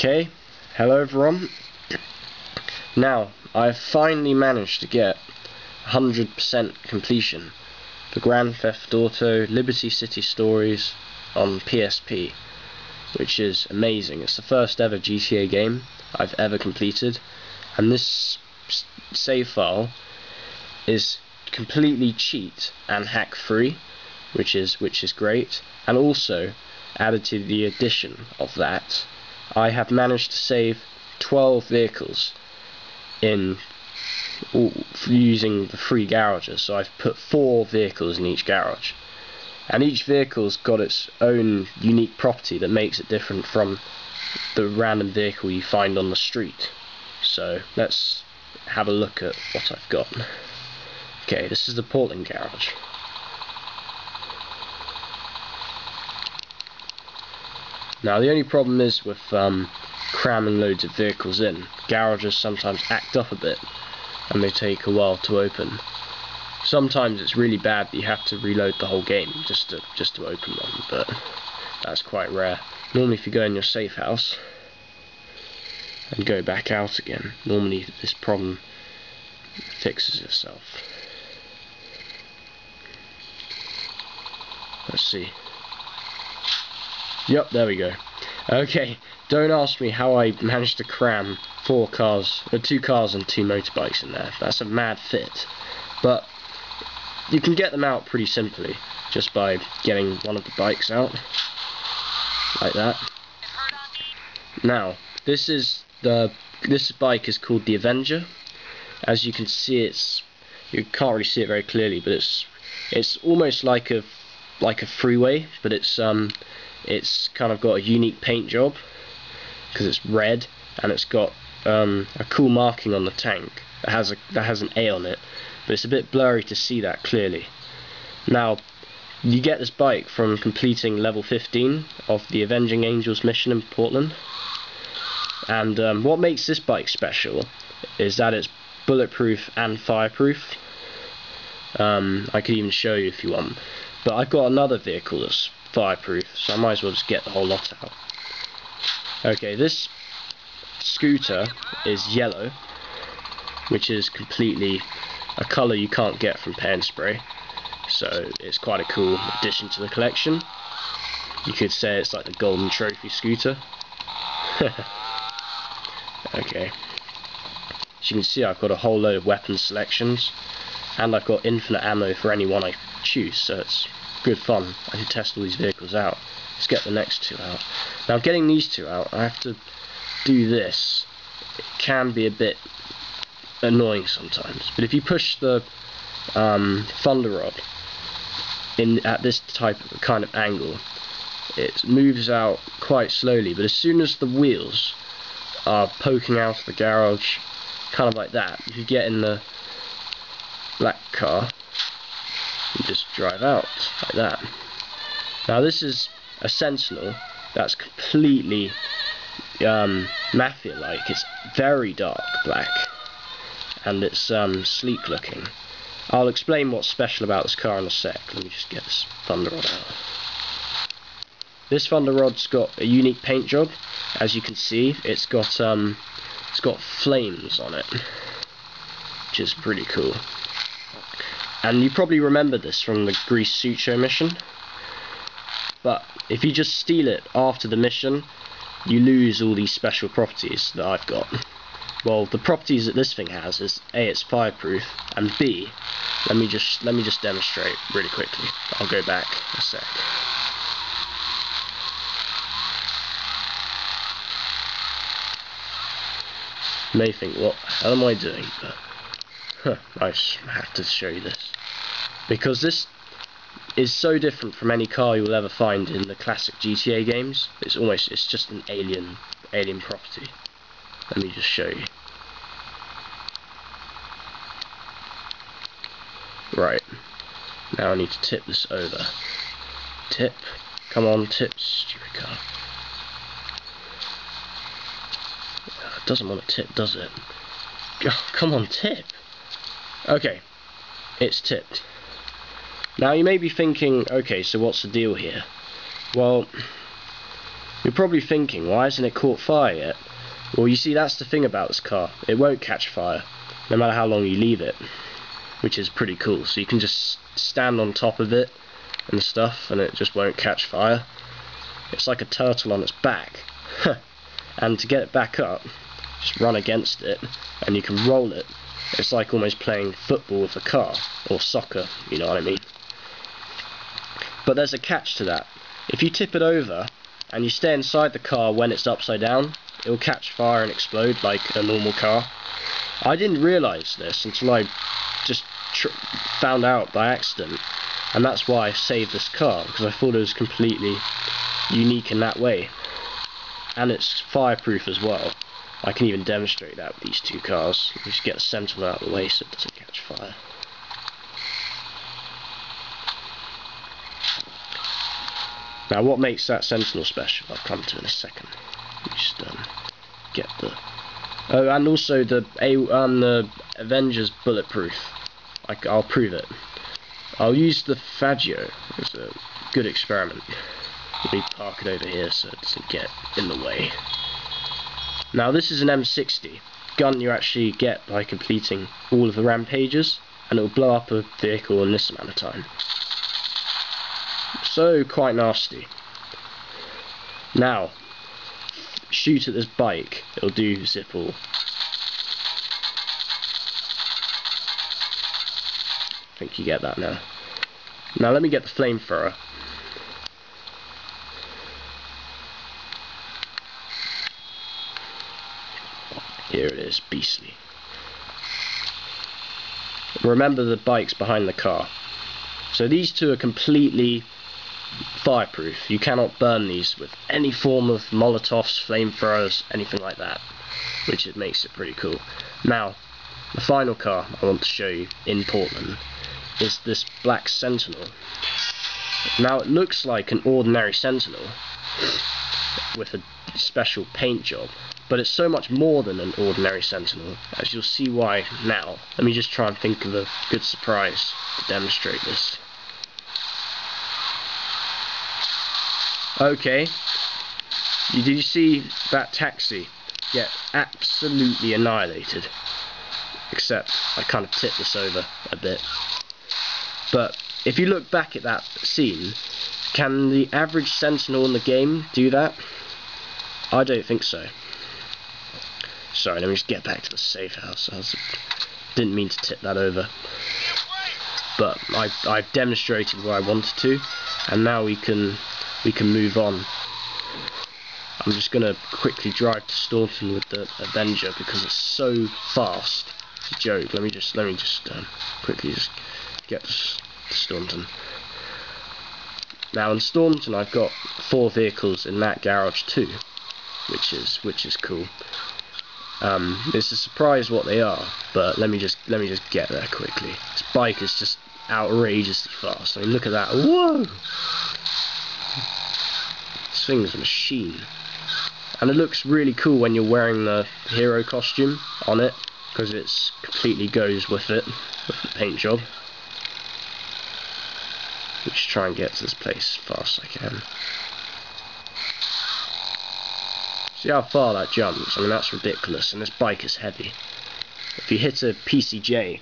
Okay, hello everyone. Now, I've finally managed to get 100% completion for Grand Theft Auto Liberty City Stories on PSP, which is amazing. It's the first ever GTA game I've ever completed, and this save file is completely cheat and hack free, which is great. And also, added to the addition of that, I have managed to save 12 vehicles using the free garages. So I've put 4 vehicles in each garage, and each vehicle's got its own unique property that makes it different from the random vehicle you find on the street. So let's have a look at what I've got. Okay, this is the Portland garage. Now the only problem is with cramming loads of vehicles in. Garages sometimes act up a bit and they take a while to open. Sometimes it's really bad that you have to reload the whole game just to open one, but that's quite rare. Normally if you go in your safe house and go back out again, normally this problem fixes itself. Let's see. Yep, there we go. Okay, don't ask me how I managed to cram 2 cars and 2 motorbikes in there. That's a mad fit. But you can get them out pretty simply just by getting one of the bikes out like that. Now, this bike is called the Avenger. As you can see, you can't really see it very clearly, but it's almost like a freeway, but it's kind of got a unique paint job because it's red, and it's got a cool marking on the tank that has an A on it, but it's a bit blurry to see that clearly. Now, you get this bike from completing level 15 of the Avenging Angels mission in Portland, and what makes this bike special is that it's bulletproof and fireproof. I could even show you if you want, but I've got another vehicle that's fireproof, so I might as well just get the whole lot out. Okay, this scooter is yellow, which is completely a colour you can't get from Paint Spray, so it's quite a cool addition to the collection. You could say it's like the golden trophy scooter. Okay, as you can see, I've got a whole load of weapon selections, and I've got infinite ammo for any one I choose, so it's good fun. I can test all these vehicles out. Let's get the next 2 out. Now, getting these 2 out, I have to do this. It can be a bit annoying sometimes, but if you push the thunder rod at this kind of angle, it moves out quite slowly, but as soon as the wheels are poking out of the garage, kind of like that, if you get in the black car, you just drive out like that. Now this is a Sentinel that's completely Mafia-like. It's very dark black, and it's sleek looking. I'll explain what's special about this car in a sec. Let me just get this thunder rod out. This thunder rod's got a unique paint job. As you can see, it's got flames on it, which is pretty cool. And you probably remember this from the Grease Suit Show mission, but if you just steal it after the mission, you lose all these special properties that I've got. Well, the properties that this thing has is A, it's fireproof, and B, let me just demonstrate really quickly. I'll go back a sec. You may think, what the hell am I doing? But I just have to show you this, because this is so different from any car you will ever find in the classic GTA games. It's just an alien property. Let me just show you. Right, now I need to tip this over. Tip, come on, tip, stupid car. It doesn't want to tip, does it? Oh, come on, tip. Okay, it's tipped. Now you may be thinking, okay, so what's the deal here? Well, You're probably thinking, why hasn't it caught fire yet? Well, you see, that's the thing about this car. It won't catch fire, no matter how long you leave it, which is pretty cool. So you can just stand on top of it and stuff, and it just won't catch fire. It's like a turtle on its back. And to get it back up, just run against it, and you can roll it. It's like almost playing football with a car, or soccer, you know what I mean. But there's a catch to that. If you tip it over, and you stay inside the car when it's upside down, it will catch fire and explode like a normal car. I didn't realise this until I just found out by accident, and that's why I saved this car, because I thought it was completely unique in that way. And it's fireproof as well. I can even demonstrate that with these two cars. Just get the Sentinel out of the way so it doesn't catch fire. Now, what makes that Sentinel special, I'll come to in a second. Just get the... Oh, and also the Avengers bulletproof. I'll prove it. I'll use the Faggio as a good experiment. Let me park it over here so it doesn't get in the way. Now, this is an M60 gun you actually get by completing all of the rampages, and it will blow up a vehicle in this amount of time. So, quite nasty. Now, shoot at this bike, it'll do zipple. I think you get that now. Now let me get the flamethrower. Here it is, beastly. Remember the bike's behind the car. So these two are completely fireproof. You cannot burn these with any form of Molotovs, flamethrowers, anything like that, which it makes it pretty cool. Now, the final car I want to show you in Portland is this black Sentinel. Now, it looks like an ordinary Sentinel with a special paint job, but it's so much more than an ordinary Sentinel, as you'll see why now. Let me just try and think of a good surprise to demonstrate this. Okay, did you see that taxi get absolutely annihilated? Except I kind of tipped this over a bit. But if you look back at that scene, can the average Sentinel in the game do that? I don't think so. Sorry, let me just get back to the safe house. Didn't mean to tip that over. But I've demonstrated what I wanted to, and now we can move on. I'm just going to quickly drive to Staunton with the Avenger because it's so fast. It's a joke. Let me just quickly get to Staunton. Now in Staunton I've got 4 vehicles in that garage too, which is cool. It's a surprise what they are, but let me just get there quickly. This bike is just outrageously fast. I mean, look at that. Whoa! This thing's a machine. And it looks really cool when you're wearing the hero costume on it, because it completely goes with it, with the paint job. Let me just try and get to this place as fast as I can. See how far that jumps? I mean, that's ridiculous, and this bike is heavy. If you hit a PCJ,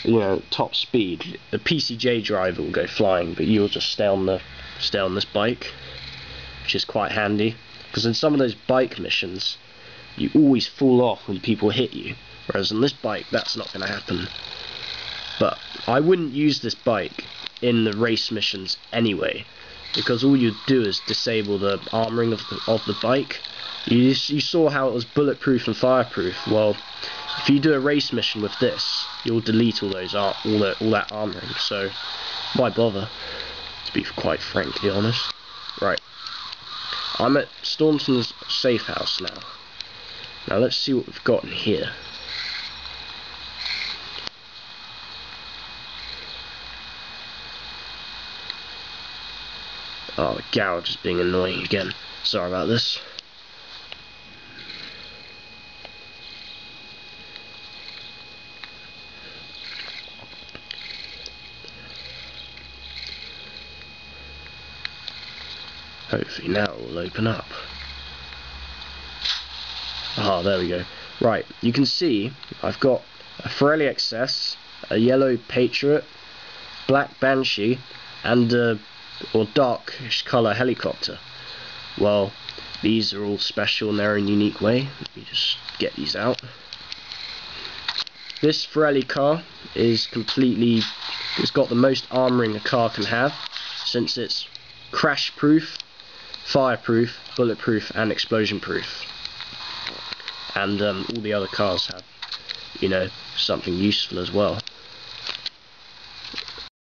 you know, top speed, the PCJ driver will go flying, but you'll just stay on this bike, which is quite handy. Because in some of those bike missions, you always fall off when people hit you, whereas on this bike, that's not going to happen. But I wouldn't use this bike in the race missions anyway, because all you'd do is disable the armoring of the bike. You saw how it was bulletproof and fireproof. Well, if you do a race mission with this, you'll delete all that armoring. So why bother? To be quite frankly honest. Right. I'm at Staunton's safe house now. Now let's see what we've got in here. Oh, the garage is being annoying again. Sorry about this. Hopefully now it will open up. Ah, there we go. Right, you can see I've got a Ferrari XS, a yellow Patriot, black Banshee, and or darkish colour helicopter. Well, these are all special in their own unique way. Let me just get these out. This Ferrari car is it's got the most armouring a car can have, since it's crash proof, fireproof, bulletproof and explosion proof. And all the other cars have, you know, something useful as well.